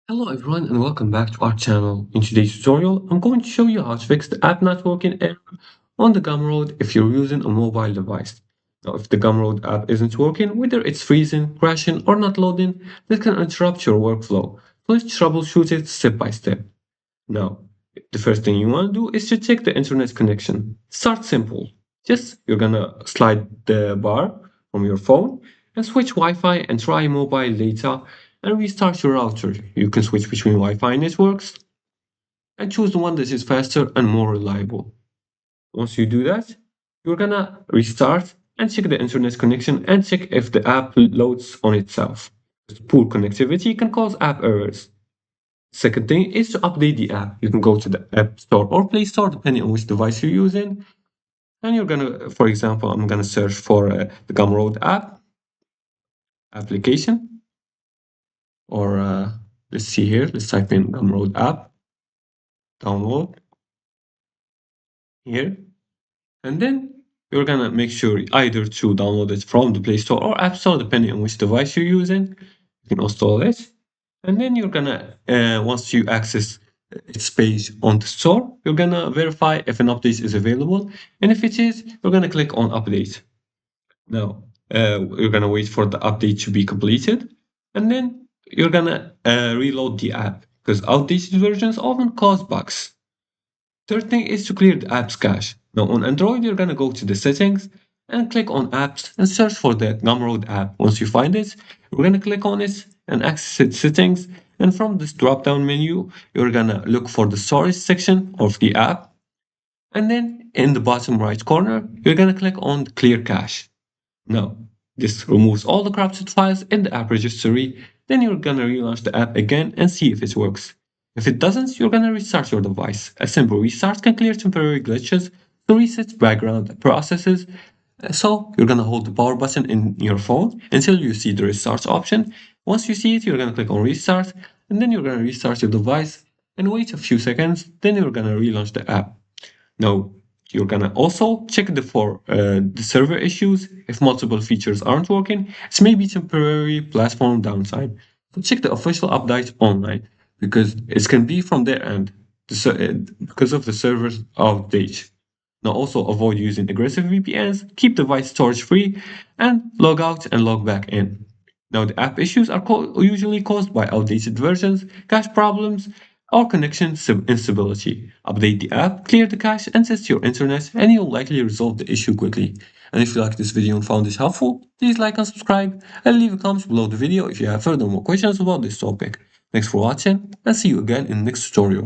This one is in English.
Hello everyone and welcome back to our channel. In today's tutorial, I'm going to show you how to fix the app not working error on the Gumroad if you're using a mobile device. Now, if the Gumroad app isn't working, whether it's freezing, crashing, or not loading, this can interrupt your workflow. So let's troubleshoot it step by step. Now, the first thing you want to do is to check the internet connection. Start simple. Just you're gonna slide the bar from your phone and switch Wi-Fi and try mobile data and restart your router. You can switch between Wi-Fi networks and choose the one that is faster and more reliable. Once you do that, you're gonna restart and check the internet connection and check if the app loads on itself. Poor connectivity can cause app errors. Second thing is to update the app. You can go to the App Store or Play Store, depending on which device you're using. And you're gonna, for example, I'm gonna search for the Gumroad app application, or let's see here. Let's type in Gumroad app, download here, and then you're gonna make sure either to download it from the Play Store or App Store, depending on which device you're using. You can install it, and then you're gonna once you access its page on the store, you're gonna verify if an update is available, and if it is, you're gonna click on update. Now you're gonna wait for the update to be completed, and then you're gonna reload the app because outdated versions often cause bugs. Third thing is to clear the app's cache. Now on Android, you're gonna go to the settings and click on apps and search for the Gumroad app. Once you find it, you're gonna click on it and access its settings. And from this drop-down menu, you're gonna look for the storage section of the app. And then in the bottom right corner, you're gonna click on clear cache. Now, this removes all the corrupted files in the app registry. Then you're gonna relaunch the app again and see if it works. If it doesn't, you're gonna restart your device. A simple restart can clear temporary glitches, so reset background processes. So you're gonna hold the power button in your phone until you see the restart option. Once you see it, you're gonna click on restart, and then you're gonna restart your device and wait a few seconds. Then you're gonna relaunch the app. Now, you're gonna also check for the server issues. If multiple features aren't working, it's maybe temporary platform downtime. So check the official update online because it can be from their end because of the server's update. Now also avoid using aggressive VPNs, keep device storage free, and log out and log back in. Now the app issues are usually caused by outdated versions, cache problems, or connection instability. Update the app, clear the cache, and test your internet, and you'll likely resolve the issue quickly. And if you like this video and found it helpful, please like and subscribe, and leave a comment below the video if you have further more questions about this topic. Thanks for watching, and see you again in the next tutorial.